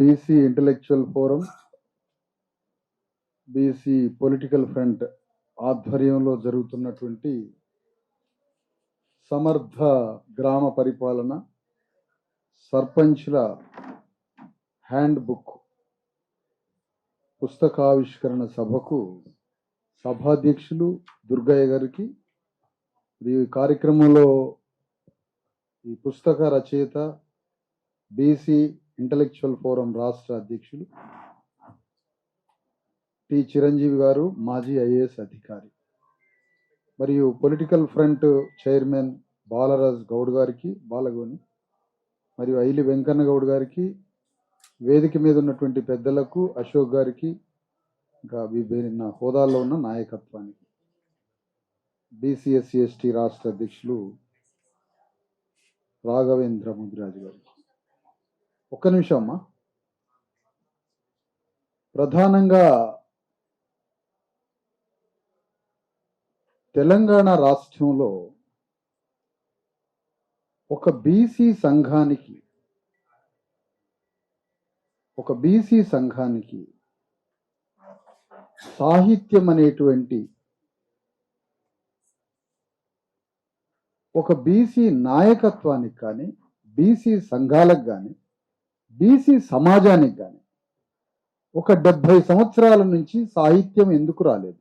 BC intellectual forum, BC political front ఆధ్వర్యంలో జరుగుతున్నటువంటి సమర్థ గ్రామ పరిపాలన సర్పంచ్ల హ్యాండ్ బుక్ పుస్తకావిష్కరణ సభకు సభాధ్యక్షులు దుర్గయ్య గారికి, ఈ కార్యక్రమంలో ఈ పుస్తక రచయిత బీసీ ఇంటలెక్చువల్ ఫోరం రాష్ట్ర అధ్యక్షులు టి చిరంజీవి గారు, మాజీ ఐఏఎస్ అధికారి, మరియు political front chairman Balraj Goud గారికి, బాలగోని, మరియు ఐలి వెంకన్న గౌడ్ గారికి, వేదిక మీద ఉన్నటువంటి పెద్దలకు, అశోక్ గారికి, ఇంకా విభిన్న హోదాల్లో ఉన్న నాయకత్వానికి, బీసీఎస్సీ ఎస్టీ రాష్ట్ర అధ్యక్షులు రాఘవేంద్ర ముదిరాజు గారికి. ఒక్క నిమిషం అమ్మా. ప్రధానంగా తెలంగాణ రాష్ట్రంలో ఒక బీసీ సంఘానికి సాహిత్యం అనేటువంటి ఒక బీసీ నాయకత్వానికి కానీ, బీసీ సంఘాలకు కానీ, బీసీ సమాజానికి కానీ ఒక 70 సంవత్సరాల నుంచి సాహిత్యం ఎందుకు రాలేదు?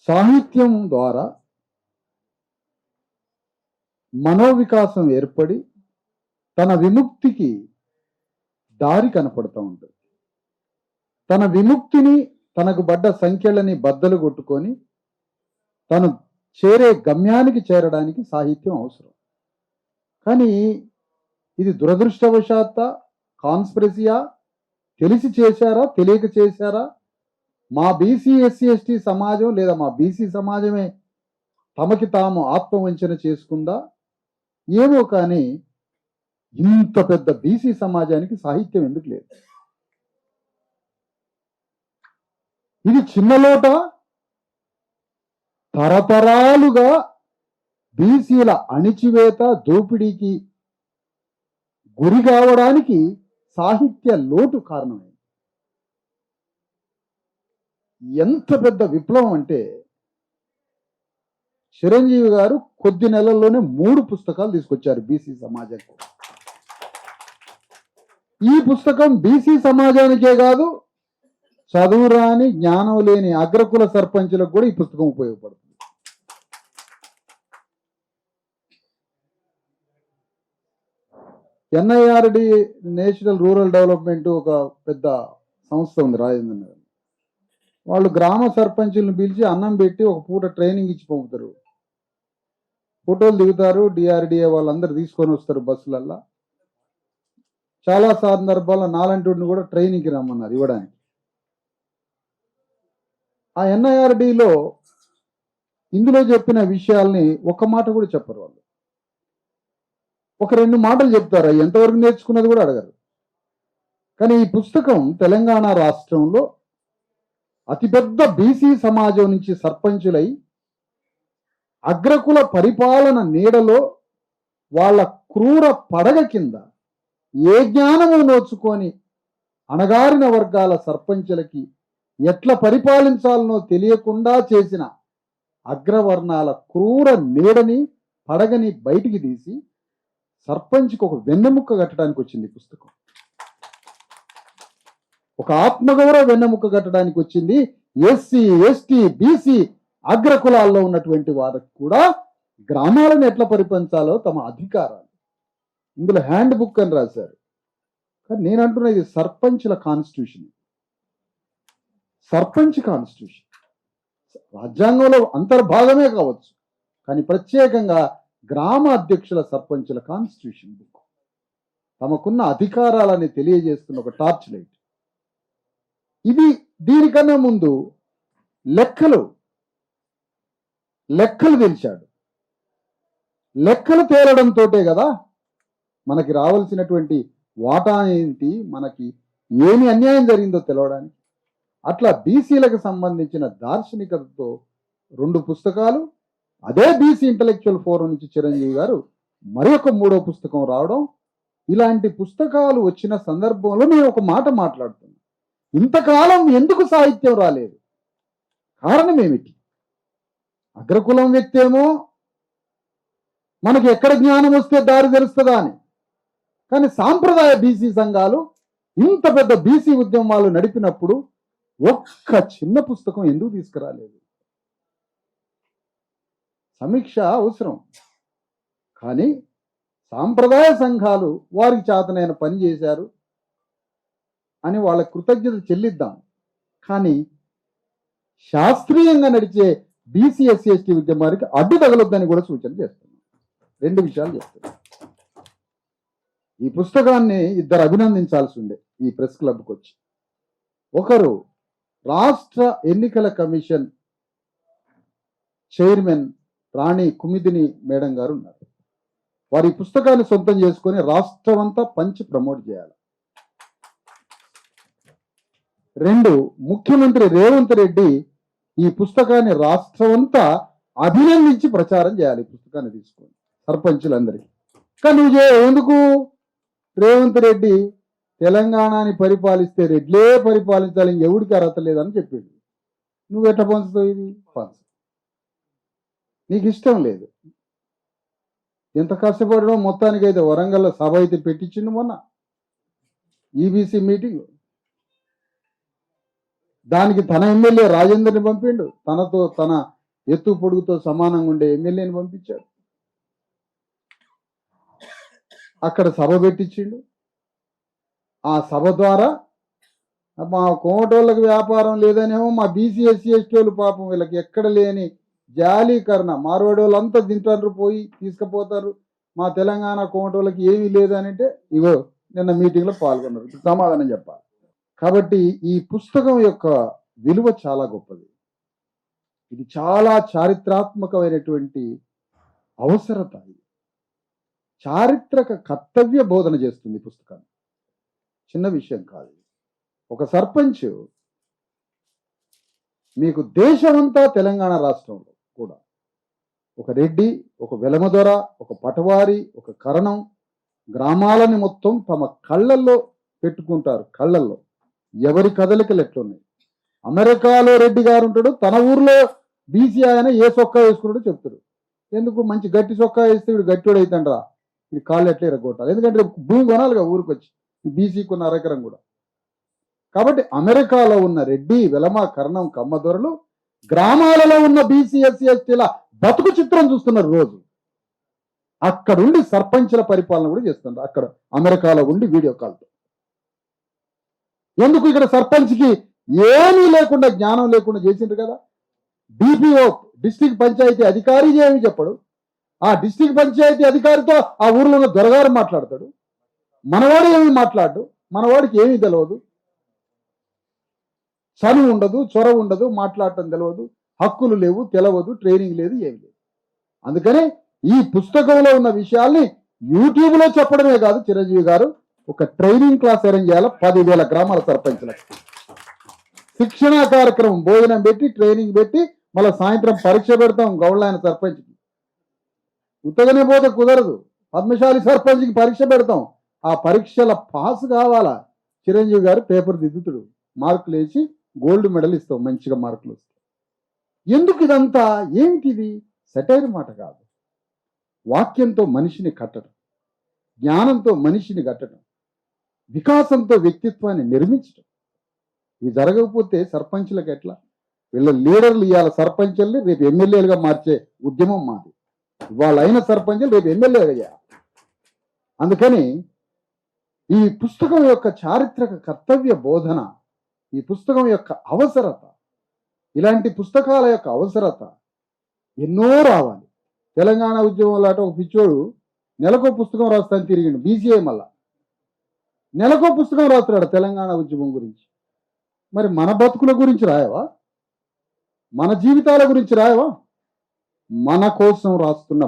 సాహిత్యం ద్వారా మనోవికాసం ఏర్పడి తన విముక్తికి దారి కనపడుతూ ఉంటుంది. తన విముక్తిని, తనకు పడ్డ సంఖ్యలని బద్దలు కొట్టుకొని తను చేరే గమ్యానికి చేరడానికి సాహిత్యం అవసరం. కానీ ఇది దురదృష్టవశాత్త, కాన్స్పిరసీయా, తెలిసి చేశారా, తెలియక చేశారా, మా బీసీ ఎస్సీ ఎస్టీ సమాజం లేదా మా బీసీ సమాజమే తమకి తాము ఆత్మవంచన చేసుకుందా ఏమో, కానీ ఇంత పెద్ద బీసీ సమాజానికి సాహిత్యం ఎందుకు లేదు? ఇది చిన్నలోట. తరతరాలుగా బీసీల అణిచివేత, దోపిడీకి గురి కావడానికి సాహిత్య లోటు కారణమైంది. ఎంత పెద్ద విప్లవం అంటే, చిరంజీవి గారు కొద్ది నెలల్లోనే 3 పుస్తకాలు తీసుకొచ్చారు బీసీ సమాజానికి. ఈ పుస్తకం బీసీ సమాజానికే కాదు, చదువు రాని, జ్ఞానం లేని అగ్రకుల సర్పంచులకు కూడా ఈ పుస్తకం ఉపయోగపడుతుంది. ఎన్ఐఆర్డి, నేషనల్ రూరల్ డెవలప్మెంట్, ఒక పెద్ద సంస్థ ఉంది రాజేంద్ర నగర్. వాళ్ళు గ్రామ సర్పంచులను పిలిచి అన్నం పెట్టి ఒక పూట ట్రైనింగ్ ఇచ్చి పంపుతారు. ఫోటోలు దిగుతారు, డిఆర్డిఏ వాళ్ళందరూ తీసుకొని వస్తారు బస్సులల్లా. చాలా సందర్భాల్లో నాలంటూడిని కూడా ట్రైనింగ్కి రమ్మన్నారు ఇవ్వడానికి. ఆ ఎన్ఐఆర్డిలో ఇందులో చెప్పిన విషయాల్ని ఒక్క మాట కూడా చెప్పరు వాళ్ళు. ఒక 2 మాటలు చెప్తారు, ఎంతవరకు నేర్చుకున్నది కూడా అడగరు. కానీ ఈ పుస్తకం తెలంగాణ రాష్ట్రంలో అతిపెద్ద బీసీ సమాజం నుంచి సర్పంచులై అగ్రకుల పరిపాలన నీడలో వాళ్ళ క్రూర పడగ కింద ఏ జ్ఞానము నోచుకొని అణగారిన వర్గాల సర్పంచులకి ఎట్లా పరిపాలించాలనో తెలియకుండా చేసిన అగ్రవర్ణాల క్రూర నీడని, పడగని బయటికి తీసి సర్పంచ్కి ఒక వెన్నెముక్క కట్టడానికి వచ్చింది పుస్తకం. ఒక ఆత్మగౌరవ వెన్నెముక్క కట్టడానికి వచ్చింది. ఎస్సీ, ఎస్టీ, బీసీ అగ్రకులాల్లో ఉన్నటువంటి వారికి కూడా గ్రామాలను ఎట్లా పరిపాలించాలో తమ అధికారాలు ఇందులో హ్యాండ్ బుక్ అని రాశారు. కానీ నేను అంటున్నా, ఇది సర్పంచ్ల కాన్స్టిట్యూషన్, సర్పంచ్ కాన్స్టిట్యూషన్. రాజ్యాంగంలో అంతర్భాగమే కావచ్చు, కానీ ప్రత్యేకంగా గ్రామ అధ్యక్షుల సర్పంచుల కాన్స్టిట్యూషన్ బుక్. తమకున్న అధికారాలని తెలియజేస్తున్న ఒక టార్చ్ లైట్ ఇది. దీనికన్నా ముందు లెక్కలు తెలిసాడు. లెక్కలు తేలడంతో కదా మనకి రావాల్సినటువంటి వాటా ఏంటి, మనకి ఏమి అన్యాయం జరిగిందో తెలవడానికి. అట్లా బీసీలకు సంబంధించిన దార్శనికతతో 2 పుస్తకాలు, అదే బీసీ ఇంటలెక్చువల్ ఫోరం నుంచి చిరంజీవి గారు మరి ఒక 3వ పుస్తకం రావడం, ఇలాంటి పుస్తకాలు వచ్చిన సందర్భంలో నేను ఒక మాట మాట్లాడుతున్నాను. ఇంతకాలం ఎందుకు సాహిత్యం రాలేదు? కారణం ఏమిటి? అగ్రకులం వ్యక్తి ఏమో మనకి ఎక్కడ జ్ఞానం వస్తే దారి తెలుస్తుందా అని, కానీ సాంప్రదాయ బీసీ సంఘాలు ఇంత పెద్ద బీసీ ఉద్యమాలు నడిపినప్పుడు ఒక్క చిన్న పుస్తకం ఎందుకు తీసుకురాలేదు? సమీక్ష అవసరం, కానీ సాంప్రదాయ సంఘాలు వారికి చేతనైన పని చేశారు అని వాళ్ళ కృతజ్ఞత చెల్లిద్దాం. కానీ శాస్త్రీయంగా నడిచే బీసీ ఎస్సీ ఎస్టీ ఉద్యమానికి అడ్డు తగలొద్దని కూడా సూచన చేస్తున్నాం. 2 విషయాలు చెప్తున్నాం. ఈ పుస్తకాన్ని ఇద్దరు అభినందించాల్సి ఉండే ఈ ప్రెస్ క్లబ్కి వచ్చి. ఒకరు రాష్ట్ర ఎన్నికల కమిషన్ చైర్మన్ రాణి కుమిదిని మేడం గారు ఉన్నారు. వారి పుస్తకాన్ని సొంతం చేసుకొని రాష్ట్రం అంతా పంచి ప్రమోట్ చేయాలి. 2, ముఖ్యమంత్రి రేవంత్ రెడ్డి ఈ పుస్తకాన్ని రాష్ట్రం అంతా అభినందించి ప్రచారం చేయాలి. ఈ పుస్తకాన్ని తీసుకొని సర్పంచులందరికీ. కానీ నువ్వు ఎందుకు? రేవంత్ రెడ్డి తెలంగాణని పరిపాలిస్తే రెడ్లే పరిపాలించాలి, ఎవడికి అర్హత లేదని చెప్పిండు. నువ్వు ఎట్లా పంచుతావు? ఇది పంచు. నీకు ఇష్టం లేదు. ఎంత కష్టపడడం. మొత్తానికి అయితే వరంగల్లో సభ అయితే పెట్టించిండు మొన్న ఈబీసీ మీటింగ్. దానికి తన ఎమ్మెల్యే రాజేందర్ని పంపిండు. తనతో తన ఎత్తు పొడుగుతో సమానంగా ఉండే ఎమ్మెల్యేని పంపించాడు. అక్కడ సభ పెట్టించిండు. ఆ సభ ద్వారా మా కోమటోళ్ళకి వ్యాపారం లేదనేమో మా బీసీ ఎస్సీ ఎస్టీ వాళ్ళు పాపం వీళ్ళకి ఎక్కడ లేని జాలీకరణ, మార్వాడి వాళ్ళంతా తింటారు, పోయి తీసుకుపోతారు, మా తెలంగాణ కోమటోళ్ళకి ఏమీ లేదనంటే ఇగో నిన్న మీటింగ్లో పాల్గొన్నారు. సమాధానం చెప్పాలి. కాబట్టి ఈ పుస్తకం యొక్క విలువ చాలా గొప్పది. ఇది చాలా చారిత్రాత్మకమైనటువంటి అవసరత. చారిత్రక కర్తవ్య బోధన చేస్తుంది పుస్తకాన్ని. చిన్న విషయం కాదు. ఒక సర్పంచ్ మీకు దేశమంతా తెలంగాణ రాష్ట్రంలో కూడా ఒక రెడ్డి, ఒక వెలమదొర, ఒక పటవారి, ఒక కరణం గ్రామాలని మొత్తం తమ కళ్ళల్లో పెట్టుకుంటారు. కళ్ళల్లో ఎవరి కదలికలు ఎట్లున్నాయి. అమెరికాలో రెడ్డి గారు ఉంటాడు, తన ఊర్లో బీసీ ఆయన ఏ చొక్కా వేసుకున్నాడో చెప్తాడు. ఎందుకు? మంచి గట్టి చొక్కా వేస్తే వీడు గట్టివాడు అవుతాడు రా, ఇది కాళ్ళు ఎట్లా ఎరగొట్టాలి. ఎందుకంటే భూమి కొనాలిగా ఊరికి వచ్చి, ఈ బీసీకి ఉన్న అరెకరం కూడా. కాబట్టి అమెరికాలో ఉన్న రెడ్డి, వెలమ, కర్ణం, కమ్మదొరలు గ్రామాలలో ఉన్న బీసీ ఎస్సీ ఎస్టీల బతుకు చిత్రం చూస్తున్నారు రోజు. అక్కడుండి సర్పంచుల పరిపాలన కూడా చేస్తున్నారు. అక్కడ అమెరికాలో ఉండి వీడియో కాల్తో. ఎందుకు? ఇక్కడ సర్పంచ్కి ఏమీ లేకుండా, జ్ఞానం లేకుండా చేసిండ్రు కదా. డిపిఓ డిస్ట్రిక్ట్ పంచాయతీ అధికారి ఏమి చెప్పడు. ఆ డిస్ట్రిక్ట్ పంచాయతీ అధికారితో ఆ ఊర్లో ఉన్న దొరగారు మాట్లాడతాడు. మనవాడు ఏమి మాట్లాడు, మనవాడికి ఏమీ తెలియదు, చనువు ఉండదు, చొరవ ఉండదు, మాట్లాడటం తెలియదు, హక్కులు లేవు, తెలవదు, ట్రైనింగ్ లేదు, ఏమి లేదు. అందుకని ఈ పుస్తకంలో ఉన్న విషయాల్ని యూట్యూబ్లో చెప్పడమే కాదు, చిరంజీవి గారు ఒక ట్రైనింగ్ క్లాస్ అరేంజ్ చేయాలి 10,000 గ్రామాల సర్పంచులకు. శిక్షణా కార్యక్రమం, భోజనం పెట్టి, ట్రైనింగ్ పెట్టి, మళ్ళీ సాయంత్రం పరీక్ష పెడతాం గౌడ్లైన సర్పంచ్కి. ఉత్తగానే పోతే కుదరదు. పద్మశాలి సర్పంచ్కి పరీక్ష పెడతాం. ఆ పరీక్షల పాస్ కావాలా. చిరంజీవి గారు పేపర్ దిద్దుతుడు, మార్కులు వేసి గోల్డ్ మెడల్ ఇస్తాం, మంచిగా మార్కులు వస్తాయి. ఎందుకు ఇదంతా? ఏమిటిది? సెటైర్ మాట కాదు. వాక్యంతో మనిషిని కట్టడం, జ్ఞానంతో మనిషిని కట్టడం, వికాసంతో వ్యక్తిత్వాన్ని నిర్మించడం. ఇవి జరగకపోతే సర్పంచులకు ఎట్లా? వీళ్ళ లీడర్లు ఇవాళ సర్పంచుల్ని రేపు ఎమ్మెల్యేలుగా మార్చే ఉద్యమం మాది. ఇవాళ అయిన సర్పంచులు రేపు ఎమ్మెల్యేగా చేయాలి. అందుకని ఈ పుస్తకం యొక్క చారిత్రక కర్తవ్య బోధన, ఈ పుస్తకం యొక్క అవసరత, ఇలాంటి పుస్తకాల యొక్క అవసరత ఎన్నో రావాలి. తెలంగాణ ఉద్యమంలో అట ఒక పిచ్చోడు నెలకో పుస్తకం రాస్తాను తిరిగిండు. బీసీఐ మళ్ళా నెలకో పుస్తకం రాస్తున్నాడు తెలంగాణ ఉద్యమం గురించి. మరి మన బతుకుల గురించి రాయవా? మన జీవితాల గురించి రాయవా? మన కోసం రాస్తున్న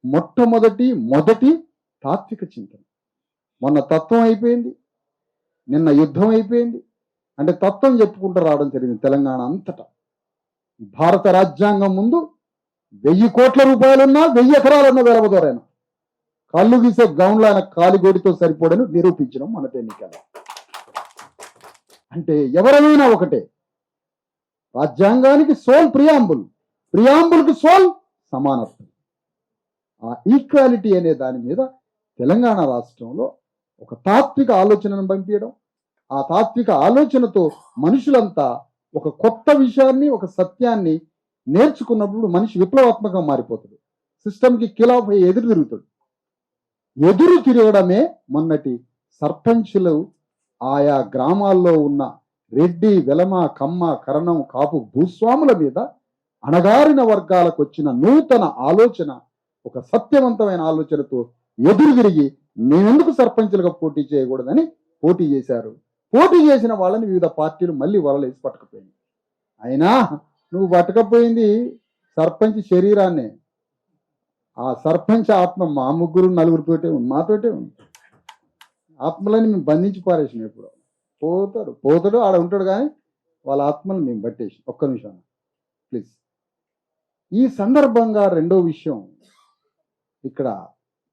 మొట్టమొదటి తాత్విక చింతన. మొన్న తత్వం అయిపోయింది, నిన్న యుద్ధం అయిపోయింది. అంటే తత్వం చెప్పుకుంటూ రావడం జరిగింది తెలంగాణ అంతటా. భారత రాజ్యాంగం ముందు 1000 కోట్ల రూపాయలున్నా, 1000 ఎకరాలున్న వెలవదోరైనా కళ్ళు గీసే గౌన్లో ఆయన కాలిగోడితో సరిపోడని నిరూపించడం మన ఎన్నికల. అంటే ఎవరైనా ఒకటే, రాజ్యాంగానికి సోల్ ప్రియాంబుల్, ప్రియాంబుల్కి సోల్ సమానత్వం. ఆ ఈక్వాలిటీ అనే దాని మీద తెలంగాణ రాష్ట్రంలో ఒక తాత్విక ఆలోచనను పంపించడం, ఆ తాత్విక ఆలోచనతో మనుషులంతా ఒక కొత్త విషయాన్ని, ఒక సత్యాన్ని నేర్చుకున్నప్పుడు మనిషి విప్లవాత్మకంగా మారిపోతాడు. సిస్టమ్కి ఖిలాఫ్ అయ్యి ఎదురు తిరుగుతాడు. ఎదురు తిరగడమే మొన్నటి సర్పంచులు ఆయా గ్రామాల్లో ఉన్న రెడ్డి, వెలమ, కమ్మ, కరణం, కాపు భూస్వాముల మీద అణగారిన వర్గాలకు వచ్చిన నూతన ఆలోచన, ఒక సత్యవంతమైన ఆలోచనతో ఎదురు తిరిగి మేమెందుకు సర్పంచులుగా పోటీ చేయకూడదని పోటీ చేశారు. పోటీ చేసిన వాళ్ళని వివిధ పార్టీలు మళ్ళీ వలలేసి పట్టుకుపోయింది. అయినా నువ్వు పట్టుకపోయింది సర్పంచ్ శరీరాన్నే. ఆ సర్పంచ్ ఆత్మ మా ముగ్గురు నలుగురితోటే ఉంది, మాతోటే ఉంది. ఆత్మలని మేము బంధించి పారేసినాం. ఎప్పుడు పోతాడు ఆడ ఉంటాడు, కానీ వాళ్ళ ఆత్మలు మేము పట్టేసి. ఒక్క నిమిషం ప్లీజ్. ఈ సందర్భంగా రెండో విషయం, ఇక్కడ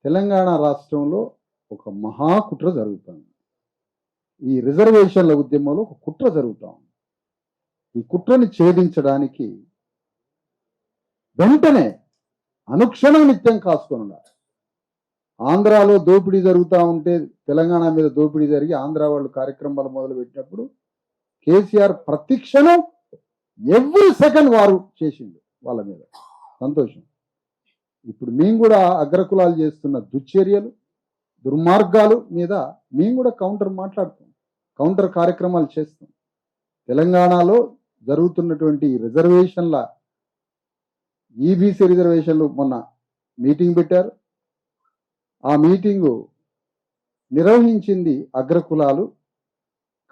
తెలంగాణ రాష్ట్రంలో ఒక మహాకుట్ర జరుగుతుంది. ఈ రిజర్వేషన్ల ఉద్యమంలో ఒక కుట్ర జరుగుతా ఉంది. ఈ కుట్రని ఛేదించడానికి వెంటనే అనుక్షణం నిత్యం కాసుకొని ఉండాలి. ఆంధ్రాలో దోపిడీ జరుగుతూ ఉంటే, తెలంగాణ మీద దోపిడీ జరిగి ఆంధ్ర వాళ్ళు కార్యక్రమాలు మొదలు పెట్టినప్పుడు కేసీఆర్ ప్రతి క్షణం ఎవ్రీ సెకండ్ వారు చేసిండు వాళ్ళ మీద. సంతోషం. ఇప్పుడు మేము కూడా అగ్రకులాలు చేస్తున్న దుశ్చర్యలు, దుర్మార్గాలు మీద మేము కూడా కౌంటర్ మాట్లాడుతాం, కౌంటర్ కార్యక్రమాలు చేస్తాం. తెలంగాణలో జరుగుతున్నటువంటి రిజర్వేషన్ల, ఈబీసీ రిజర్వేషన్లు మొన్న మీటింగ్ పెట్టారు. ఆ మీటింగు నిర్వహించింది అగ్రకులాలు,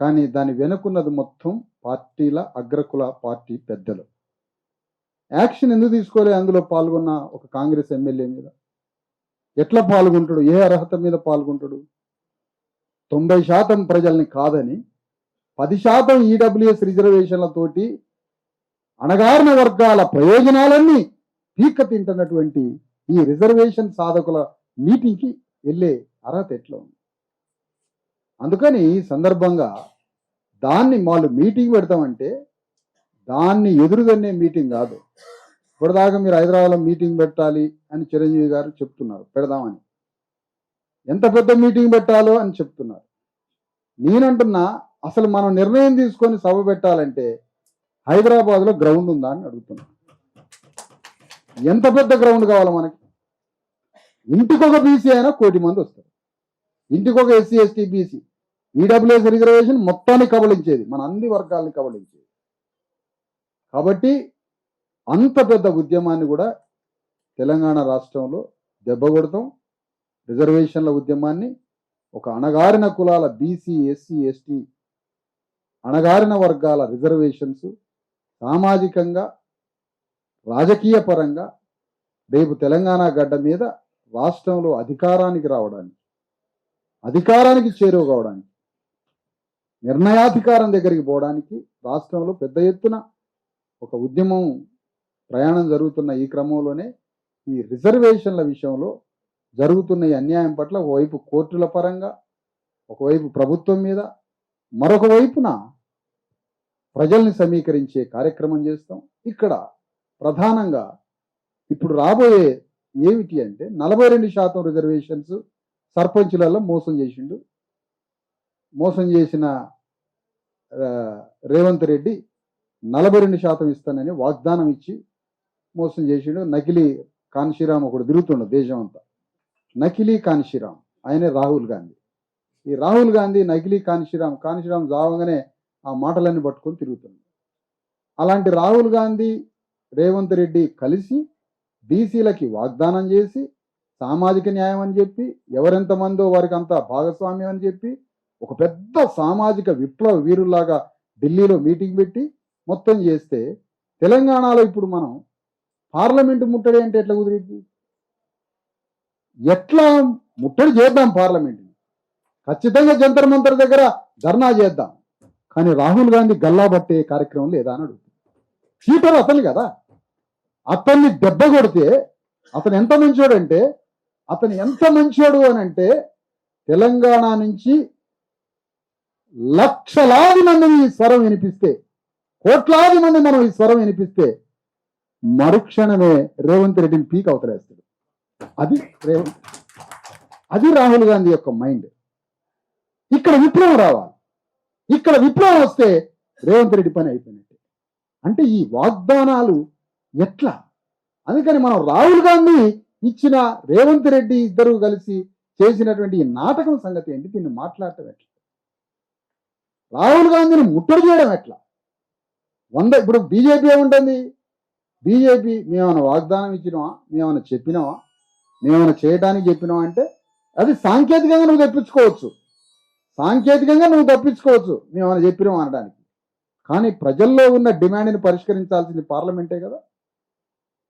కానీ దాని వెనుకున్నది మొత్తం పార్టీల, అగ్రకుల పార్టీ పెద్దలు. యాక్షన్ ఎందుకు తీసుకోలే? అందులో పాల్గొన్న ఒక కాంగ్రెస్ ఎమ్మెల్యే మీద ఎట్లా పాల్గొంటాడు? ఏ అర్హత మీద పాల్గొంటాడు? 90% ప్రజల్ని కాదని 10% ఈడబ్ల్యూఎస్ రిజర్వేషన్లతోటి అణగారిన వర్గాల ప్రయోజనాలన్నీ పీక తింటున్నటువంటి ఈ రిజర్వేషన్ సాధకుల మీటింగ్కి వెళ్ళే అర్హత ఎట్లా ఉంది? అందుకని ఈ సందర్భంగా దాన్ని వాళ్ళు మీటింగ్ పెడతామంటే దాన్ని ఎదురుదన్నే మీటింగ్ కాదు. ఇప్పటిదాకా మీరు హైదరాబాద్లో మీటింగ్ పెట్టాలి అని చిరంజీవి గారు చెప్తున్నారు, పెడదామని. ఎంత పెద్ద మీటింగ్ పెట్టాలో అని చెప్తున్నారు. నేనంటున్నా, అసలు మనం నిర్ణయం తీసుకొని సభ పెట్టాలంటే హైదరాబాద్లో గ్రౌండ్ ఉందా అని అడుగుతున్నా. ఎంత పెద్ద గ్రౌండ్ కావాలి మనకి? ఇంటికొక బీసీ అయినా 1 కోటి మంది వస్తారు. ఇంటికొక SC, ST, BC, EWS reservation మొత్తాన్ని కబళించేది, మన అన్ని వర్గాలని కబళించేది. కాబట్టి అంత పెద్ద ఉద్యమాన్ని కూడా తెలంగాణ రాష్ట్రంలో దెబ్బ కొడతాం. రిజర్వేషన్ల ఉద్యమాన్ని, ఒక అణగారిన కులాల బీసీ, ఎస్సీ, ఎస్టీ, అణగారిన వర్గాల రిజర్వేషన్స్ సామాజికంగా, రాజకీయ పరంగా రేపు తెలంగాణ గడ్డ మీద రాష్ట్రంలో అధికారానికి రావడానికి, అధికారానికి చేరువ కావడానికి, నిర్ణయాధికారం దగ్గరికి పోవడానికి రాష్ట్రంలో పెద్ద ఎత్తున ఒక ఉద్యమం ప్రయాణం జరుగుతున్న ఈ క్రమంలోనే ఈ రిజర్వేషన్ల విషయంలో జరుగుతున్న ఈ అన్యాయం పట్ల ఒకవైపు కోర్టుల పరంగా, ఒకవైపు ప్రభుత్వం మీద, మరొక వైపున ప్రజల్ని సమీకరించే కార్యక్రమం చేస్తాం. ఇక్కడ ప్రధానంగా ఇప్పుడు రాబోయే ఏమిటి అంటే 42% రిజర్వేషన్స్ సర్పంచులలో మోసం చేసిండు. మోసం చేసిన రేవంత్ రెడ్డి 42% ఇస్తానని వాగ్దానం ఇచ్చి మోసం చేసిండు. నకిలీ కాన్షీరామ్ ఒకడు తిరుగుతుండు దేశం అంతా, నకిలీ కాన్షీరామ్. ఆయనే రాహుల్ గాంధీ. ఈ రాహుల్ గాంధీ నకిలీ కాన్షీరామ్ జావగానే ఆ మాటలన్నీ పట్టుకొని తిరుగుతుంది. అలాంటి రాహుల్ గాంధీ, రేవంత్ రెడ్డి కలిసి బీసీలకి వాగ్దానం చేసి సామాజిక న్యాయం అని చెప్పి, ఎవరెంతమందో వారికి అంతా భాగస్వామ్యం అని చెప్పి, ఒక పెద్ద సామాజిక విప్లవ వీరుల్లాగా ఢిల్లీలో మీటింగ్ పెట్టి మొత్తం చేస్తే, తెలంగాణలో ఇప్పుడు మనం పార్లమెంటు ముట్టడి అంటే ఎట్లా కుదిరింది? ఎట్లా ముట్టడి చేద్దాం పార్లమెంటుని? ఖచ్చితంగా జంతర్ మంతర్ దగ్గర ధర్నా చేద్దాం, కానీ రాహుల్ గాంధీ గల్లా పట్టే కార్యక్రమం లేదా అని అడుగుతుంది. చీటర్ అతను కదా, అతన్ని దెబ్బ కొడితే అతను ఎంత మంచోడంటే అతను ఎంత మంచోడు అని అంటే తెలంగాణ నుంచి లక్షలాది మంది ఈ స్వరం వినిపిస్తే, కోట్లాది మంది మనం ఈ స్వరం వినిపిస్తే మరుక్షణమే రేవంత్ రెడ్డిని పీక్ అవతలేస్తాడు. అది రాహుల్ గాంధీ యొక్క మైండ్. ఇక్కడ విప్లవం రావాలి. ఇక్కడ విప్లవం వస్తే రేవంత్ రెడ్డి పని అయిపోయినట్టే. అంటే ఈ వాగ్దానాలు ఎట్లా? అందుకని మనం రాహుల్ గాంధీ ఇచ్చిన రేవంత్ రెడ్డి ఇద్దరు కలిసి చేసినటువంటి ఈ నాటకం సంగతి ఏంటి? దీన్ని మాట్లాడటం ఎట్లా? రాహుల్ గాంధీని ముట్టడి చేయడం ఎట్లా? ఇప్పుడు బీజేపీ ఏముంటుంది? బీజేపీ మేమేమైనా వాగ్దానం ఇచ్చినావా, మేమేమైనా చెప్పినావా, మేమేమైనా చేయడానికి చెప్పినావా అంటే అది సాంకేతికంగా నువ్వు తప్పించుకోవచ్చు, మేమేమైనా చెప్పినావా అనడానికి. కానీ ప్రజల్లో ఉన్న డిమాండ్ని పరిష్కరించాల్సింది పార్లమెంటే కదా.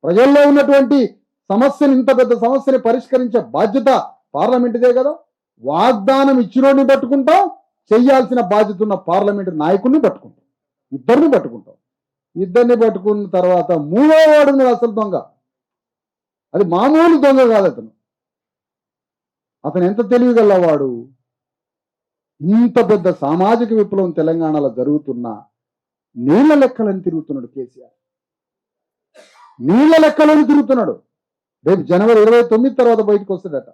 ప్రజల్లో ఉన్నటువంటి సమస్యను, ఇంత పెద్ద సమస్యని పరిష్కరించే బాధ్యత పార్లమెంటుదే కదా. వాగ్దానం ఇచ్చినోడిని పట్టుకుంటాం, చెయ్యాల్సిన బాధ్యత ఉన్న పార్లమెంటు నాయకుడిని పట్టుకుంటాం, ఇద్దరిని పట్టుకున్న తర్వాత మూడో వాడు ఉన్నాడు అసలు దొంగ. అది మామూలు దొంగ కాదు. అతను ఎంత తెలివిగలవాడు. ఇంత పెద్ద సామాజిక విప్లవం తెలంగాణలో జరుగుతున్నా నీళ్ల లెక్కలని తిరుగుతున్నాడు కేసీఆర్. నీళ్ల లెక్కలని తిరుగుతున్నాడు. రేపు జనవరి 29 తర్వాత బయటకు వస్తాడట.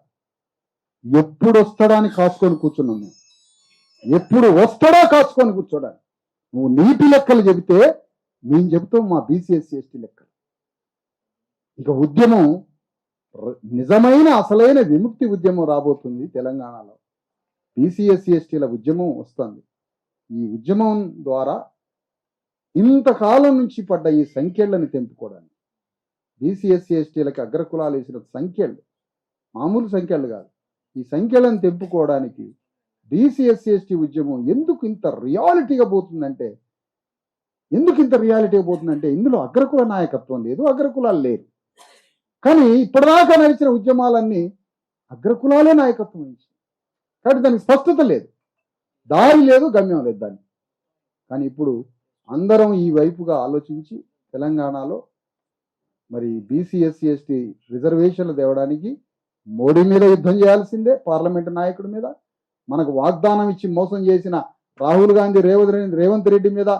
ఎప్పుడు వస్తాడా అని కాసుకొని కూర్చున్నాం మేము. ఎప్పుడు వస్తాడా కాసుకొని కూర్చోడానికి. నువ్వు నీటి లెక్కలు చెబితే మేము చెబుతాం మా బీసీఎస్సీ ఎస్టీ లెక్కలు. ఇక ఉద్యమం, నిజమైన అసలైన విముక్తి ఉద్యమం రాబోతుంది తెలంగాణలో. బీసీఎస్సీ ఎస్టీల ఉద్యమం వస్తుంది. ఈ ఉద్యమం ద్వారా ఇంతకాలం నుంచి పడ్డ ఈ సంఖ్యలను తెంపుకోవడానికి, బీసీఎస్సీ ఎస్టీలకి అగ్రకులాలు వేసిన సంఖ్యలు మామూలు సంఖ్యలు కాదు. ఈ సంఖ్యలను తెంపుకోవడానికి బీసీఎస్సీ ఎస్టీ ఉద్యమం ఎందుకు ఇంత రియాలిటీగా పోతుందంటే ఇందులో అగ్రకుల నాయకత్వం లేదు, అగ్రకులాలు లేరు. కానీ ఇప్పటిదాకా నడిచిన ఉద్యమాలన్నీ అగ్రకులాలే నాయకత్వం ఇచ్చింది. కాబట్టి దానికి స్పష్టత లేదు, దారి లేదు, గమ్యం లేదు దాన్ని. కానీ ఇప్పుడు అందరం ఈ వైపుగా ఆలోచించి తెలంగాణలో మరి బీసీఎస్సీ ఎస్టీ రిజర్వేషన్లు తేవడానికి మోడీ మీద యుద్ధం చేయాల్సిందే, పార్లమెంటు నాయకుడి మీద. మనకు వాగ్దానం ఇచ్చి మోసం చేసిన రాహుల్ గాంధీ, రేవంత్ రెడ్డి మీద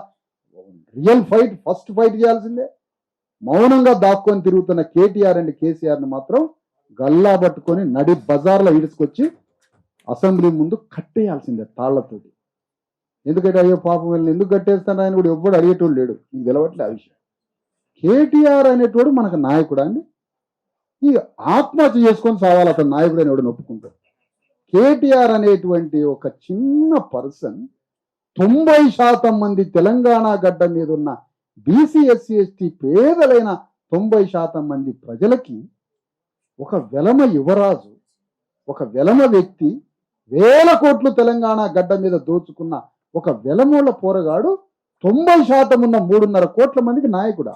రియల్ ఫైట్, ఫస్ట్ ఫైట్ చేయాల్సిందే. మౌనంగా దాక్కొని తిరుగుతున్న కేటీఆర్ అండ్ కేసీఆర్ని మాత్రం గల్లా పట్టుకొని నడి బజార్లో ఈడ్చుకొచ్చి అసెంబ్లీ ముందు కట్టేయాల్సిందే తాళ్లతోటి. ఎందుకంటే అయ్యో పాపం వీళ్ళని ఎందుకు కట్టేస్తాను ఆయన కూడా ఎవ్వడు అడిగేటోడు లేడు. నీకు తెలవట్లే ఆ విషయం. కేటీఆర్ అనేటోడు మనకు నాయకుడా అండి? ఈ ఆత్మహత్య చేసుకొని సావాలి అతను నాయకుడు అనేవాడు ఒప్పుకుంటాడు. కేటీఆర్ అనేటువంటి ఒక చిన్న పర్సన్ 90% మంది తెలంగాణ గడ్డ మీద ఉన్న బీసీఎస్సీ ఎస్టీ పేదలైన 90% మంది ప్రజలకి ఒక వెలమ యువరాజు, ఒక వెలమ వ్యక్తి, 1000 కోట్లు తెలంగాణ గడ్డ మీద దోచుకున్న ఒక వెలమూల పోరగాడు 90% ఉన్న 3.5 కోట్ల మందికి నాయకుడా?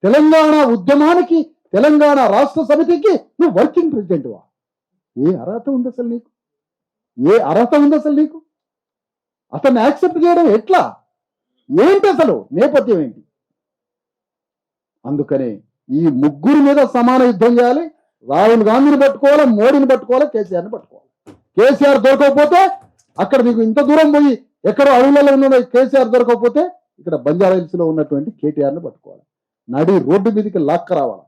తెలంగాణ ఉద్యమానికి, తెలంగాణ రాష్ట్ర సమితికి నువ్వు వర్కింగ్ ప్రెసిడెంట్వా? ఏ అర్హత ఉంది అసలు నీకు? అతన్ని యాక్సెప్ట్ చేయడం ఎట్లా? ఏంటి అసలు నేపథ్యం ఏంటి? అందుకనే ఈ ముగ్గురు మీద సమాన యుద్ధం చేయాలి. రాహుల్ గాంధీని పట్టుకోవాలి, మోడీని పట్టుకోవాలి, కేసీఆర్ని పట్టుకోవాలి. కేసీఆర్ దొరకకపోతే అక్కడ నీకు ఇంత దూరం పోయి ఎక్కడో అడవులలో ఉన్న కేసీఆర్ దొరకకపోతే ఇక్కడ బంజారాహిల్స్ లో ఉన్నటువంటి కేటీఆర్ని పట్టుకోవాలి. నడి రోడ్డు మీదకి లాక్క రావాలి.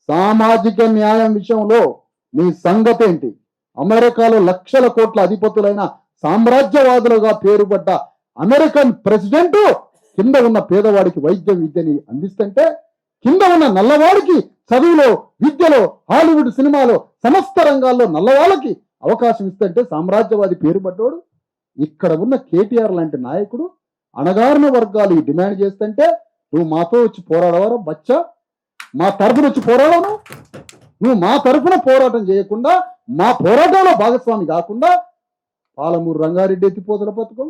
సామాజిక న్యాయం విషయంలో నీ సంగతి ఏంటి? అమెరికాలో లక్షల కోట్ల అధిపతులైన సామ్రాజ్యవాదులుగా పేరుపడ్డ అమెరికన్ ప్రెసిడెంట్ కింద ఉన్న పేదవాడికి వైద్యం విద్యని అందిస్తుంటే, కింద ఉన్న నల్లవాడికి చదువులో, విద్యలో, హాలీవుడ్ సినిమాలో, సమస్త రంగాల్లో నల్లవాళ్ళకి అవకాశం ఇస్తుంటే సామ్రాజ్యవాది పేరుపడ్డోడు ఇక్కడ ఉన్న కేటీఆర్ లాంటి నాయకుడు అణగారిన వర్గాలు డిమాండ్ చేస్తుంటే నువ్వు మాతో వచ్చి పోరాడవరా బచ్చా? మా తరఫున వచ్చి పోరాడను? నువ్వు మా తరఫున పోరాటం చేయకుండా, మా పోరాటంలో భాగస్వామి కాకుండా పాలమూరు రంగారెడ్డి ఎత్తిపోతల పథకం,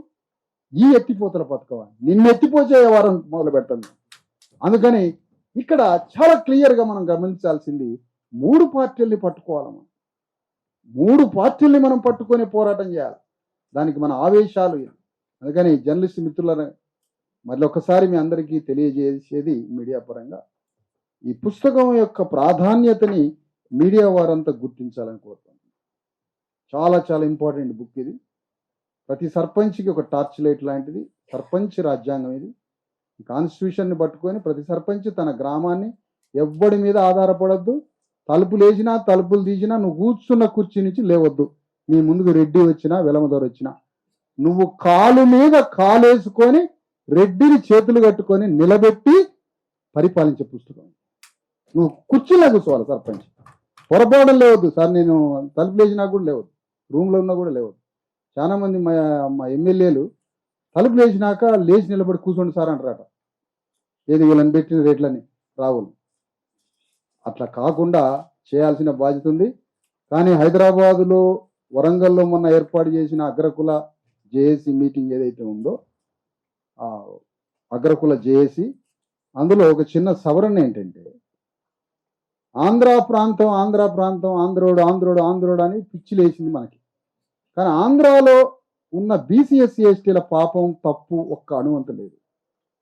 ఈ ఎత్తిపోతల పథకం నిన్ను ఎత్తిపోచే వారం మొదలు పెట్టండి. అందుకని ఇక్కడ చాలా క్లియర్గా మనం గమనించాల్సింది 3 పార్టీల్ని పట్టుకోవాలి. మనం 3 పార్టీల్ని మనం పట్టుకొని పోరాటం చేయాలి. దానికి మన ఆవేశాలు. అందుకని జర్నలిస్ట్ మిత్రులను మళ్ళీ ఒకసారి మీ అందరికీ తెలియజేసేది మీడియా పరంగా ఈ పుస్తకం యొక్క ప్రాధాన్యతని మీడియా వారంతా గుర్తించాలని కోరుతున్నాను. చాలా చాలా ఇంపార్టెంట్ బుక్ ఇది. ప్రతి సర్పంచ్కి ఒక టార్చ్ లైట్ లాంటిది. సర్పంచ్ రాజ్యాంగం ఇది. కాన్స్టిట్యూషన్ని పట్టుకొని ప్రతి సర్పంచ్ తన గ్రామాన్ని ఎవ్వడి మీద ఆధారపడద్దు. తలుపులు వేసినా తలుపులు తీసినా నువ్వు కూర్చున్న కుర్చీ నుంచి లేవద్దు. నీ ముందుకు రెడ్డి వచ్చినా వెలమదొర వచ్చినా నువ్వు కాలు మీద కాలేసుకొని రెడ్డిని చేతులు కట్టుకొని నిలబెట్టి పరిపాలించే పుస్తకం. నువ్వు కుర్చీలో కూర్చోవాలి సర్పంచ్. పొరపాటు లేవద్దు సార్, నేను తలుపులు వేసినా కూడా లేవద్దు, రూమ్లో ఉన్నా కూడా లేవద్దు. చాలా మంది మా ఎమ్మెల్యేలు తలుపులు వేసినాక లేచి నిలబడి కూర్చోండి సార్ అంటారట. ఏది వీళ్ళని పెట్టిన రేట్లని రావులు. అట్లా కాకుండా చేయాల్సిన బాధ్యత ఉంది. కానీ హైదరాబాదులో వరంగల్లో మొన్న ఏర్పాటు చేసిన అగ్రకుల జేఏసీ మీటింగ్ ఏదైతే ఉందో ఆ అగ్రకుల జేఏసీ, అందులో ఒక చిన్న సవరణ ఏంటంటే ఆంధ్ర ప్రాంతం ఆంధ్రోడు అని పిచ్చిలేసింది మనకి. కానీ ఆంధ్రాలో ఉన్న బీసీఎస్సీ ఎస్టీల పాపం తప్పు ఒక్క అణువంత లేదు.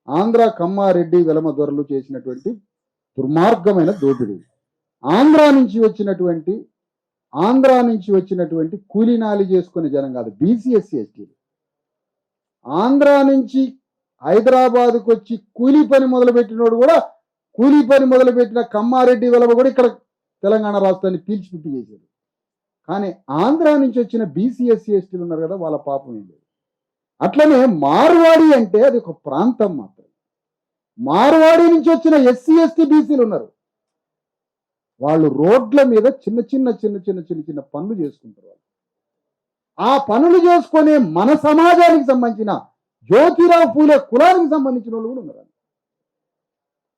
ఆంధ్ర కమ్మారెడ్డి వెలమ దొరలు చేసినటువంటి దుర్మార్గమైన దోపిడీ. ఆంధ్రా నుంచి వచ్చినటువంటి కూలీనాలి చేసుకునే జనం కాదు బీసీఎస్సీ ఎస్టీలు. ఆంధ్రా నుంచి హైదరాబాద్కు వచ్చి కూలీ పని మొదలుపెట్టినోడు కూడా, కూలీ పని మొదలుపెట్టిన కమ్మారెడ్డి వెలమ కూడా ఇక్కడ తెలంగాణ రాష్ట్రాన్ని పీల్చిపిప్పి చేశారు. కానీ ఆంధ్రా నుంచి వచ్చిన బీసీఎస్సీ ఎస్టీలు ఉన్నారు కదా, వాళ్ళ పాపం ఏం లేదు. అట్లనే మార్వాడి అంటే అది ఒక ప్రాంతం మాత్రం. మార్వాడి నుంచి వచ్చిన ఎస్సీ ఎస్టీ బీసీలు ఉన్నారు. వాళ్ళు రోడ్ల మీద చిన్న చిన్న పనులు చేసుకుంటారు. వాళ్ళు ఆ పనులు చేసుకునే మన సమాజానికి సంబంధించిన జ్యోతిరావు పూలే కులానికి సంబంధించిన వాళ్ళు కూడా ఉన్నారు.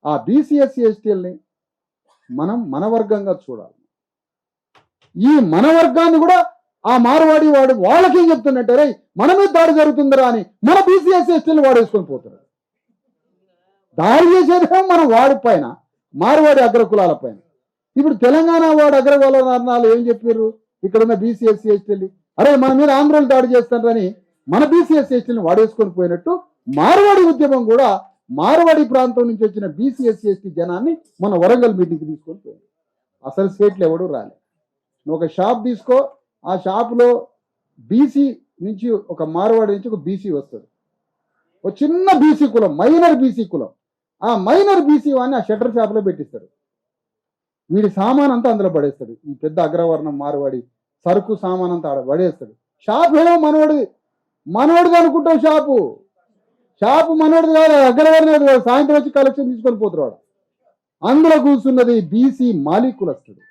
ఆ బీసీఎస్సీ ఎస్టీలని మనం మన వర్గంగా చూడాలి. ఈ మన వర్గాన్ని కూడా ఆ మార్వాడి వాడు వాళ్ళకేం చెప్తున్నట్టే మనమే దాడి జరుగుతుందిరా అని మన బీసీఎస్సీ ఎస్టీలు వాడేసుకొని పోతున్నారు. దాడి చేసేదేమో మనం వాడి పైన, మార్వాడి అగ్రకులాల పైన. ఇప్పుడు తెలంగాణ వాడు అగ్రకులాలు ఏం చెప్పారు, ఇక్కడ ఉన్న బీసీఎస్సీ ఎస్టీలు అరే మన మీద ఆంధ్రోలు దాడి చేస్తారని మన బీసీఎస్సీ ఎస్టీలను వాడేసుకొని పోయినట్టు మార్వాడి ఉద్యమం కూడా మార్వాడి ప్రాంతం నుంచి వచ్చిన బీసీఎస్సీ ఎస్టీ జనాన్ని మన వరంగల్ మీటింగ్కి తీసుకొని పోయింది. అసలు స్టేట్లు ఎవడు రాలే. నువ్వు ఒక షాప్ తీసుకో, ఆ షాపులో బీసీ నుంచి ఒక మార్వాడి నుంచి ఒక బీసీ వస్తాడు. ఒక చిన్న బీసీ కులం, మైనర్ బీసీ కులం. ఆ మైనర్ బీసీ వాడిని ఆ షట్టర్ షాప్లో పెట్టిస్తాడు. వీడి సామాన్ అంతా అందులో పడేస్తాడు. ఈ పెద్ద అగ్రవర్ణం మార్వాడి సరుకు సామాన్ అంతా ఆడ పడేస్తాడు. షాప్ ఏమో మనోడిది అనుకుంటావు. షాపు మనోడిది కాదు, అగ్రవర్ణం. సాయంత్రం వచ్చి కలెక్షన్ తీసుకొని పోతున్నాడు. అందులో కూర్చున్నది బీసీ మాలికులస్తుడు,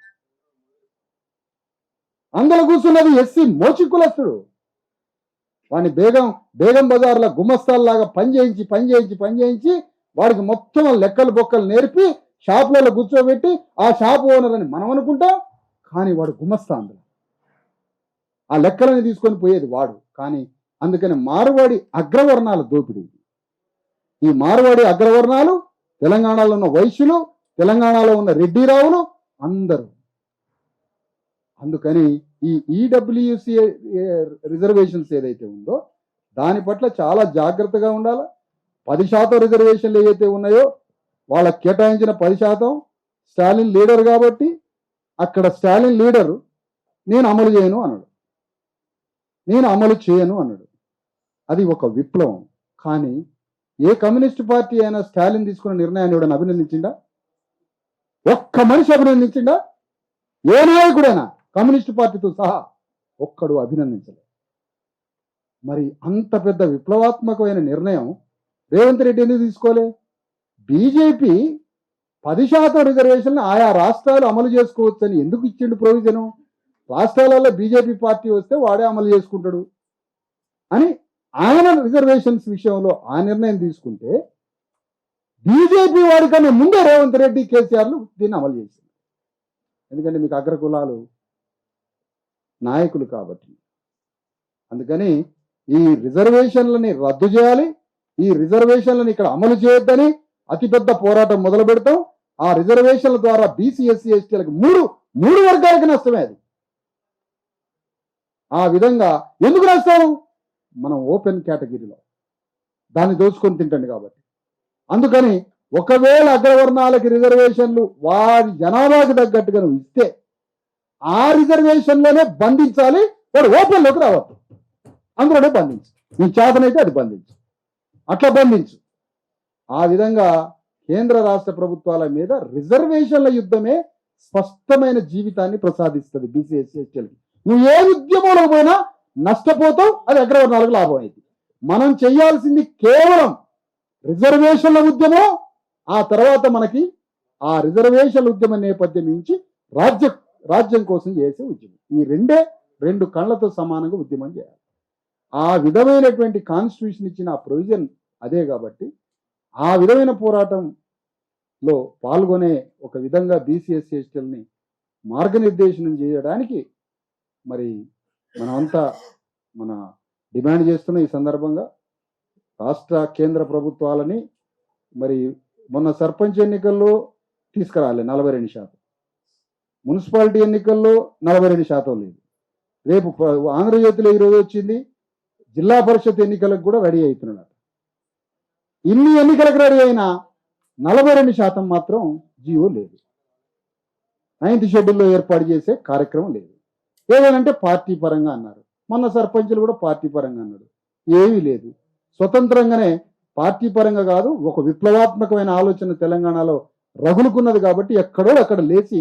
అందులో కూర్చున్నది ఎస్సీ మోచికులస్తుడు. వాడిని బేగం బజార్ల గుమస్తాల్లాగా పనిచేయించి వాడికి మొత్తం లెక్కలు బొక్కలు నేర్పి షాపులలో కూర్చోబెట్టి ఆ షాపు ఓనర్ అని మనం అనుకుంటాం. కానీ వాడు గుమస్తా, అందులో ఆ లెక్కలని తీసుకొని పోయేది వాడు. కానీ అందుకని మార్వాడి అగ్రవర్ణాల దోపిడీ. ఈ మార్వాడి అగ్రవర్ణాలు తెలంగాణలో ఉన్న వైశ్యులు, తెలంగాణలో ఉన్న రెడ్డిరావులు అందరూ. అందుకని ఈ ఈడబ్ల్యూసి రిజర్వేషన్స్ ఏదైతే ఉందో దాని పట్ల చాలా జాగ్రత్తగా ఉండాలి. 10% రిజర్వేషన్లు ఏవైతే ఉన్నాయో వాళ్ళకి కేటాయించిన 10% స్టాలిన్ లీడర్ కాబట్టి అక్కడ స్టాలిన్ లీడరు నేను అమలు చేయను అన్నాడు. అది ఒక విప్లవం. కానీ ఏ కమ్యూనిస్ట్ పార్టీ అయినా స్టాలిన్ తీసుకున్న నిర్ణయాన్ని ఎవడన్నా అభినందించిందా? ఒక్క మనిషి అభినందించిందా? ఏ నాయకుడైనా కమ్యూనిస్ట్ పార్టీతో సహా ఒక్కడు అభినందించలేదు. మరి అంత పెద్ద విప్లవాత్మకమైన నిర్ణయం రేవంత్ రెడ్డి ఎందుకు తీసుకోలే? బీజేపీ 10% రిజర్వేషన్ ఆయా రాష్ట్రాలు అమలు చేసుకోవచ్చని ఎందుకు ఇచ్చిండు ప్రొవిజను? రాష్ట్రాలలో బీజేపీ పార్టీ వస్తే వాడే అమలు చేసుకుంటాడు అని ఆయన రిజర్వేషన్స్ విషయంలో ఆ నిర్ణయం తీసుకుంటే బీజేపీ వాడికన్నా ముందే రేవంత్ రెడ్డి, కేసీఆర్లు దీన్ని అమలు చేసింది. ఎందుకంటే మీకు అగ్రకులాలు నాయకులు కాబట్టి. అందుకని ఈ రిజర్వేషన్లని రద్దు చేయాలి, ఈ రిజర్వేషన్లను ఇక్కడ అమలు చేయొద్దని అతిపెద్ద పోరాటం మొదలు పెడతాం. ఆ రిజర్వేషన్ల ద్వారా బీసీఎస్సీ ఎస్టీలకు మూడు వర్గాలకి నష్టమే. అది ఆ విధంగా ఎందుకు నష్టం? మనం ఓపెన్ కేటగిరీలో దాన్ని దోచుకొని తింటండి కాబట్టి. అందుకని ఒకవేళ అగ్రవర్ణాలకి రిజర్వేషన్లు వారి జనాభాకి తగ్గట్టుగా ఇస్తే ఆ రిజర్వేషన్లోనే బంధించాలి, వాడు ఓపెన్లోకి రావద్దు, అందులోనే బంధించు, నీ చేతనైతే అది బంధించు, అట్లా బంధించు. ఆ విధంగా కేంద్ర రాష్ట్ర ప్రభుత్వాల మీద రిజర్వేషన్ల యుద్ధమే స్పష్టమైన జీవితాన్ని ప్రసాదిస్తుంది బీసీ ఎస్సీ ఎస్టీలకి. నువ్వు ఏ ఉద్యమంలో పోయినా నష్టపోతావు, అది అగ్రవర్ణాలకు లాభం అయింది. మనం చేయాల్సింది కేవలం రిజర్వేషన్ల ఉద్యమం, ఆ తర్వాత మనకి ఆ రిజర్వేషన్ల ఉద్యమ నేపథ్యం నుంచి రాజ్యం కోసం చేసే ఉద్యమం. ఈ రెండు కళ్ళతో సమానంగా ఉద్యమం చేయాలి. ఆ విధమైనటువంటి కాన్స్టిట్యూషన్ ఇచ్చిన ఆ ప్రొవిజన్ అదే. కాబట్టి ఆ విధమైన పోరాటంలో పాల్గొనే ఒక విధంగా బీసీ ఎస్సీ ఎస్టీలని మార్గనిర్దేశనం చేయడానికి మరి మనమంతా డిమాండ్ చేస్తున్న ఈ సందర్భంగా రాష్ట్ర కేంద్ర ప్రభుత్వాలని మరి మొన్న సర్పంచ్ ఎన్నికల్లో తీసుకురాలి 42%, మున్సిపాలిటీ ఎన్నికల్లో 42% లేదు. రేపు ఆంధ్రజ్యోతిలో ఈరోజు వచ్చింది, జిల్లా పరిషత్ ఎన్నికలకు కూడా రెడీ అవుతున్నాడు. ఇన్ని ఎన్నికలకు రెడీ అయినా 42% మాత్రం జీవో లేదు. 9th షెడ్యూల్లో ఏర్పాటు చేసే కార్యక్రమం లేదు. ఏదనంటే పార్టీ పరంగా అన్నారు. మొన్న సర్పంచులు కూడా పార్టీ పరంగా అన్నాడు. ఏమీ లేదు. స్వతంత్రంగానే పార్టీ పరంగా కాదు, ఒక విప్లవాత్మకమైన ఆలోచన తెలంగాణలో రగులుకున్నది. కాబట్టి ఎక్కడో అక్కడ లేచి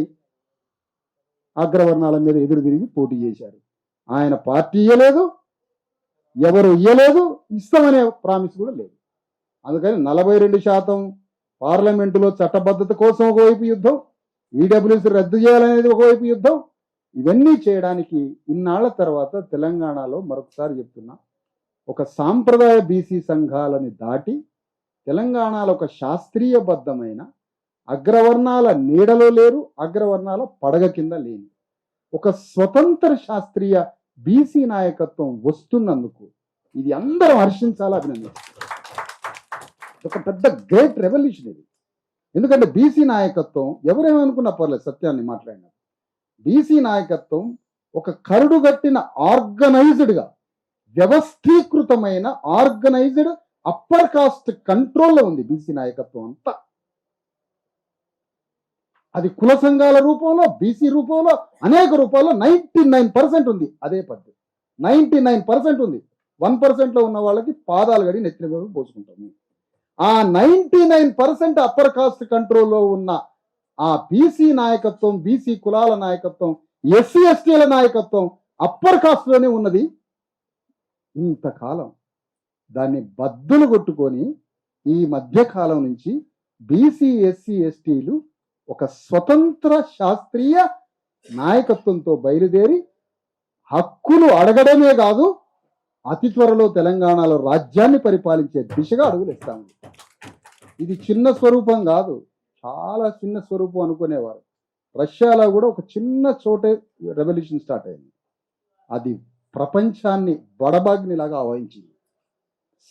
అగ్రవర్ణాల మీద ఎదురు తిరిగి పోటీ చేశారు. ఆయన పార్టీ ఇయ్యలేదు, ఎవరు ఇయ్యలేదు, ఇస్తామనే ప్రామిస్ కూడా లేదు. అందుకని 42% పార్లమెంటులో చట్టబద్ధత కోసం ఒకవైపు యుద్ధం, ఈడబ్ల్యూసీ రద్దు చేయాలనేది ఒకవైపు యుద్ధం. ఇవన్నీ చేయడానికి ఇన్నాళ్ల తర్వాత తెలంగాణలో మరొకసారి చెప్తున్నా, ఒక సాంప్రదాయ బీసీ సంఘాలని దాటి తెలంగాణలో ఒక శాస్త్రీయబద్ధమైన అగ్రవర్ణాల నీడలో లేరు, అగ్రవర్ణాల పడగ కింద లేని ఒక స్వతంత్ర శాస్త్రీయ బీసీ నాయకత్వం వస్తున్నందుకు ఇది అందరం హర్షించాలా, అభినందించాలి. ఒక పెద్ద గ్రేట్ రెవల్యూషన్ ఇది. ఎందుకంటే బీసీ నాయకత్వం ఎవరేమనుకున్నా పర్లేదు, సత్యాన్ని మాట్లాడినా, బీసీ నాయకత్వం ఒక కరుడుగట్టిన ఆర్గనైజ్డ్గా వ్యవస్థీకృతమైన ఆర్గనైజ్డ్ అప్పర్ కాస్ట్ కంట్రోల్లో ఉంది బీసీ నాయకత్వం అంతా. అది కుల సంఘాల రూపంలో, బీసీ రూపంలో, అనేక రూపాల్లో 99% ఉంది. అదే పద్ధతి 99% ఉంది. 1% ఉన్న వాళ్ళకి పాదాలు గడి నెత్తిన మీద పోసుకుంటాం. ఆ 99% అప్పర్ కాస్ట్ కంట్రోల్లో ఉన్న ఆ బీసీ నాయకత్వం, బీసీ కులాల నాయకత్వం, ఎస్సీ ఎస్టీల నాయకత్వం అప్పర్ కాస్ట్ లోనే ఉన్నది ఇంతకాలం. దాన్ని బద్దలు కొట్టుకొని ఈ మధ్యకాలం నుంచి బీసీ ఎస్సీ ఎస్టీలు ఒక స్వతంత్ర శాస్త్రీయ నాయకత్వంతో బయలుదేరి హక్కులు అడగడమే కాదు, అతి త్వరలో తెలంగాణలో రాజ్యాన్ని పరిపాలించే దిశగా అడుగులేస్తాము. ఇది చిన్న స్వరూపం కాదు, చాలా చిన్న స్వరూపం అనుకునేవారు. రష్యాలో కూడా ఒక చిన్న చోటే రెవల్యూషన్ స్టార్ట్ అయింది. అది ప్రపంచాన్ని బడబాగ్నిలాగా ఆవహించింది.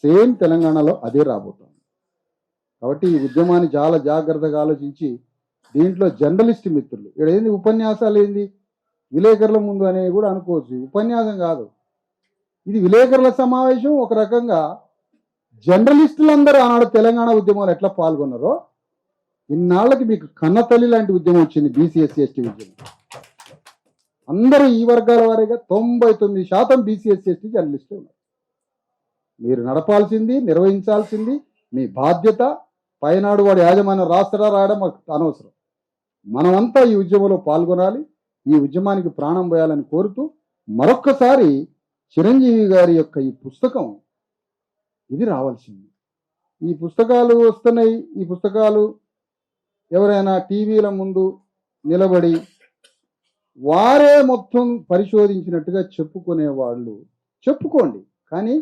సేమ్ తెలంగాణలో అదే రాబోతోంది. కాబట్టి ఈ ఉద్యమాన్ని చాలా జాగ్రత్తగా ఆలోచించి, దీంట్లో జర్నలిస్ట్ మిత్రులు ఇక్కడ ఏంది ఉపన్యాసాలు ఏంది విలేకరుల ముందు అనేవి కూడా అనుకోవచ్చు. ఉపన్యాసం కాదు, ఇది విలేకరుల సమావేశం. ఒక రకంగా జర్నలిస్టులందరూ ఆనాడు తెలంగాణ ఉద్యమంలో ఎట్లా పాల్గొన్నారో ఇన్నాళ్ళకి మీకు కన్నతల్లి లాంటి ఉద్యమం వచ్చింది బీసీ ఎస్సీ ఎస్టీ ఉద్యమం. అందరూ ఈ వర్గాల వారీగా 99% బీసీ ఎస్సీ ఎస్టీ జర్నలిస్టులు ఉన్నారు. మీరు నడపాల్సింది, నిర్వహించాల్సింది మీ బాధ్యత. పైనాడు వాడు యాజమాన్యం రాస్తారా రాయడం మాకు అనవసరం. మనమంతా ఈ ఉద్యమంలో పాల్గొనాలి, ఈ ఉద్యమానికి ప్రాణం పోయాలని కోరుతూ మరొక్కసారి చిరంజీవి గారి యొక్క ఈ పుస్తకం ఇది రావాల్సింది. ఈ పుస్తకాలు వస్తున్నాయి. ఈ పుస్తకాలు ఎవరైనా టీవీల ముందు నిలబడి వారే మొత్తం పరిశోధించినట్టుగా చెప్పుకునే వాళ్ళు చెప్పుకోండి, కానీ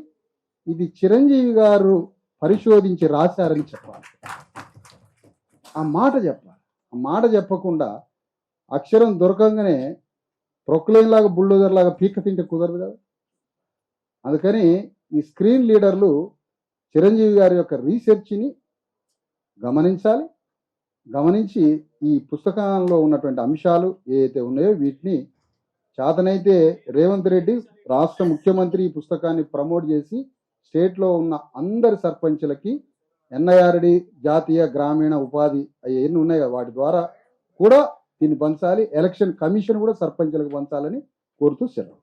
ఇది చిరంజీవి గారు పరిశోధించి రాశారని చెప్పాలి. ఆ మాట చెప్పాలి. ఆ మాట చెప్పకుండా అక్షరం దొరకంగానే ప్రొక్లైన్ లాగా బుల్డోజర్ లాగా పీక తింటే కుదరదు కదా. అందుకని ఈ స్క్రీన్ లీడర్లు చిరంజీవి గారి యొక్క రీసెర్చ్ని గమనించాలి. గమనించి ఈ పుస్తకంలో ఉన్నటువంటి అంశాలు ఏవైతే ఉన్నాయో వీటిని చేతనైతే రేవంత్ రెడ్డి రాష్ట్ర ముఖ్యమంత్రి ఈ పుస్తకాన్ని ప్రమోట్ చేసి స్టేట్లో ఉన్న అందరి సర్పంచులకి NIRD జాతీయ గ్రామీణ ఉపాధి ఎన్ని ఉన్నాయి కదా వాటి ద్వారా కూడా దీన్ని పంచాలి. ఎలక్షన్ కమిషన్ కూడా సర్పంచులకు పంచాలని కోరుతూ సెలవు.